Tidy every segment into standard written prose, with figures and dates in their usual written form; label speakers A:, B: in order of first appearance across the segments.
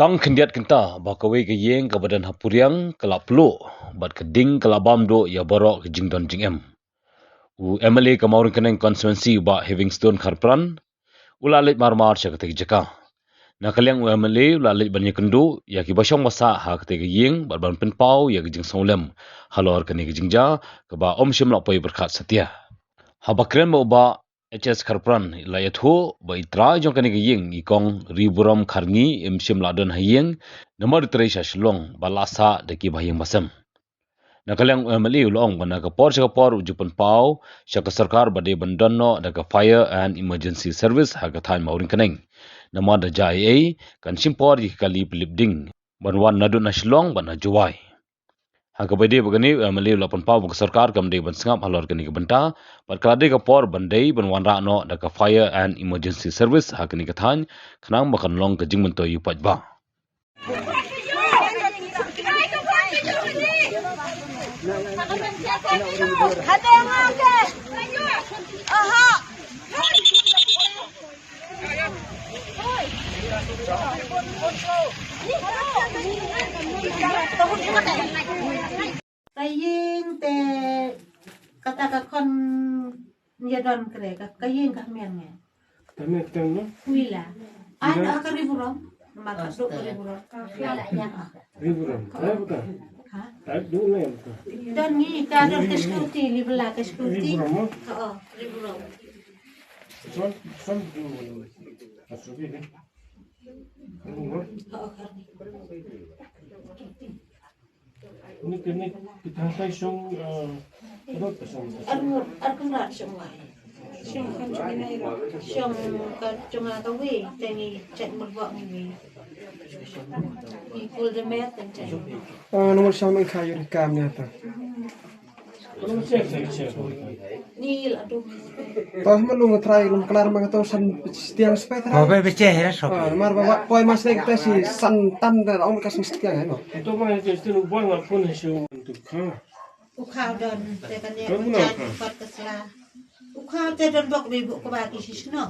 A: Tang kendiat kenta bakawe ke yeng ke badan hapuriang kelap pelu bat keding kelabam do ya borok ke jingdon jingem. U MLA ke mauring keneng konstituensi ba Havingstone Kharpran ulalit marmar sya ketek jeka. Na kaliang u MLA ulalit banyak kendu ya ki basyong masa ha ketek yeng bat ban penpau ya ke jing saulem halor kene ke jingja ke ba om syam lapoi berkat setia. Habakren ba HS Kharpran layat ho ba itra jong kene yeng ikong riburam kharngi imsim ladon hayeng nomor tresha shlong balasa deki bahayeng basam nakalang MLA ulong bana ka por ujupan pau syaka sarkar bade bandanno daga fire and emergency service ha ka than mauring kaneng nama da jai kan simpor kali pelibding banwan nadun shlong bana juwai Haka bade begini MLA lapan pau buk sarkar kam de ban singap halor kini ke benta berkelade ke por bandai ban wanra no da ka fire and emergency service hak ni kathan khnang makan long ke jing mento yu paj ba
B: Kaying te kata kakon nyadon kre kaying kahmian
C: También tengo,
B: wila ana ka riburom maka do ka riburom
C: riburan, bukan?
B: ha
C: Dulu yang
B: dan ni ka do ke security libela ke security
C: riburan,
B: oo riburom
C: son dulu, asubi ni.
B: oo karni
C: Ini kini kita hai song, apa pesan?
B: ar semua syong ka cuma ka we tani chat merbak ni ikul de met dan chat
D: nomor sama kayu rekam ni apa?
C: Kalau cek.
B: ni la do
D: Toh malu ngetrai lum kelar mang tau san setiang sepeda.
E: Oh, beceh ya sob.
D: Mar bawa poi mas nek tesi santan dan om kasih setiang no.
C: Itu mah itu istilah buang lapun hasil untuk kah?
B: ukhaw don te kan ne chat pat kasla ukhaw te don bok be bu ko ba ki sisno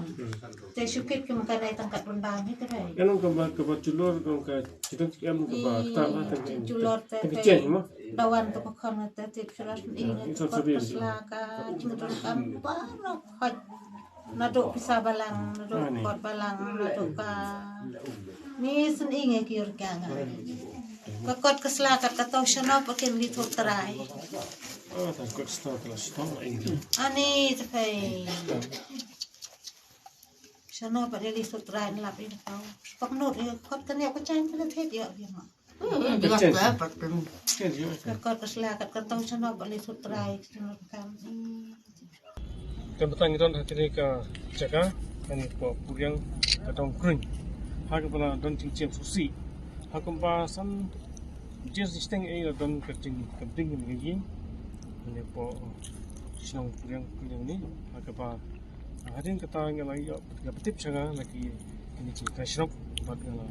B: te sukit ke makan ai tangkat don ba ni te dai
C: Kan kebat culur kalau ke kita em kebat tak lah tapi
B: julor te
C: tapi cek mah.
B: dawan to ko khon te te sulas ni pat kasla ka chimton kam pa no khoj na do pisa balang na do kot balang na do ka ni sun inge ki ur kanga ka kot kasla ka to shano pakin li thuk trai
C: Tak kau setelah ini.
B: ani te pai shano pa li thuk trai na pi tau pak no kot kan ya ko chain ka the dia dia ma
C: Kan dia.
B: ka kot kasla ka to shano pa li thuk trai shano kam
C: Kan petang itu hati ni ke jaga kan ko puriang katong kring. Hak pala don cincin susi. Hak pembahasan jenis sistem ini don kerjing penting ni lagi. Ini po sinong puriang ni. Hak pa hadin kata yang lagi ya petip jaga lagi ini cerita sinok buat ngala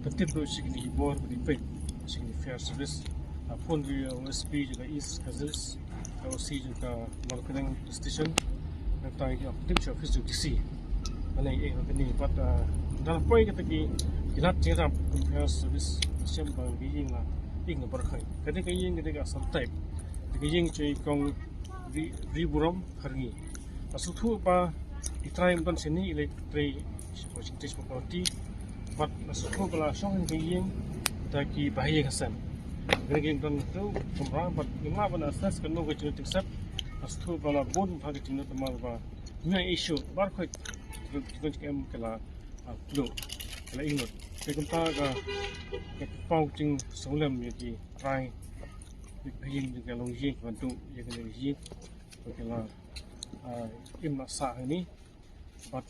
C: petip do signi bor di signi fair service. Apun di OSP juga East Kazis. OC juga Malkeneng Station. Nagtay ki aktif siya office DC. Anay kani pat dalam poin kita ki kilat jirap compare service siam bang biying la ing barkai. Kadi kaying kita asal type. Kaying cuy kong riburam hargi. Asal tu pa itry ban sini elektri percentage property pat asal tu pala song kaying taki bahaya kasan. Kaying dan tu kumra pat lima ban asas kanu ko cuy tiksap Astu bala bon bagi tinut temal ba ngai isu bar khoi tukun em kala plu kala ingot tekumpa ga pau ting solam yaki try yin juga long yi bantu ya kala yi kala im sa ni but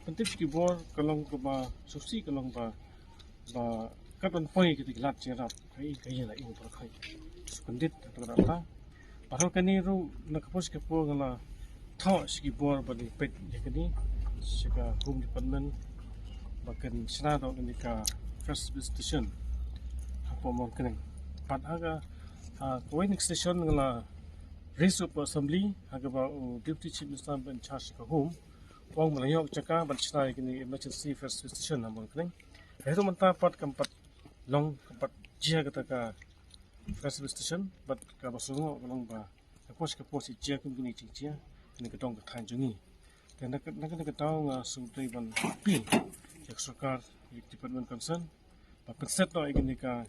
C: penting ki bor kalong ko ba susi kalong ba kapan poi kita lat cerap kai la ingot khoi sekundit rata Padahal kani ru nakapos ke po ngala thaw sigi bor bali pet yakani sika home department bakan senado ni ka first station hapo mo kaneng padaga point station ngala race of assembly haga ba deputy chief minister in charge ka home wang malayok chaka ban chai kini emergency first station namon kaneng Itu mentah pat keempat long keempat jia kata ka festival station bat ka basungo long ba ke pos jia kini jia ini ketong ke tanjungi dan nak tahu sumtai ban pi jak sarkar department concern ba penset no igini ka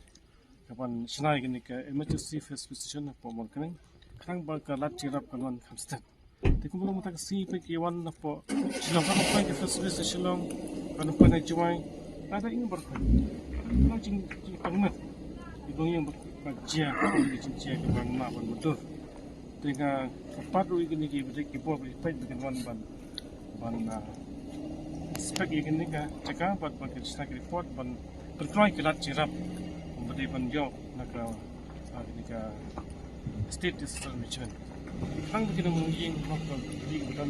C: kapan sinai igini ka emergency festival station po mon kaneng kang ba ka lat jirap kalwan kamstat ti kumulong mata ka si pe kiwan na po silong ka pa ka festival station long kan pa na juai ada ingin berkah long jing pangmat ibang yang berjia jia ke bang na ban betul dengan tepat ru igini ki betik ki po pe dengan wan ban spek igini ka caka bat ban ke stack report ban berkrai ke lat jirap memberi ban job nak igini ka state disaster management kang begitu menging makon di bukan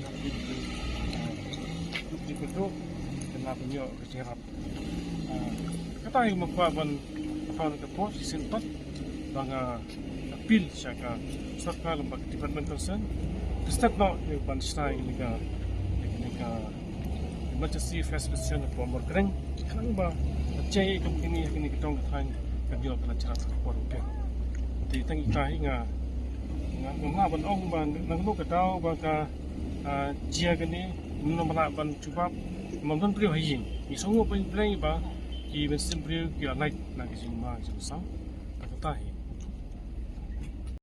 C: di betul kena punya kecerap kata yang membuat apa ke pos sentot banga apil syaka sarkar lembaga department concern step no ban stay ini ka emergency festival station for more kering kang ba cai ini ketong kan kerja kena cara support ke di tang itai nga ban ong ban nang lu ka tau ba ka jia gani nomor ban cuba memang beliau hijin ni semua beliau ba ki mesin beliau ki naik nak jima jam sang tak tahu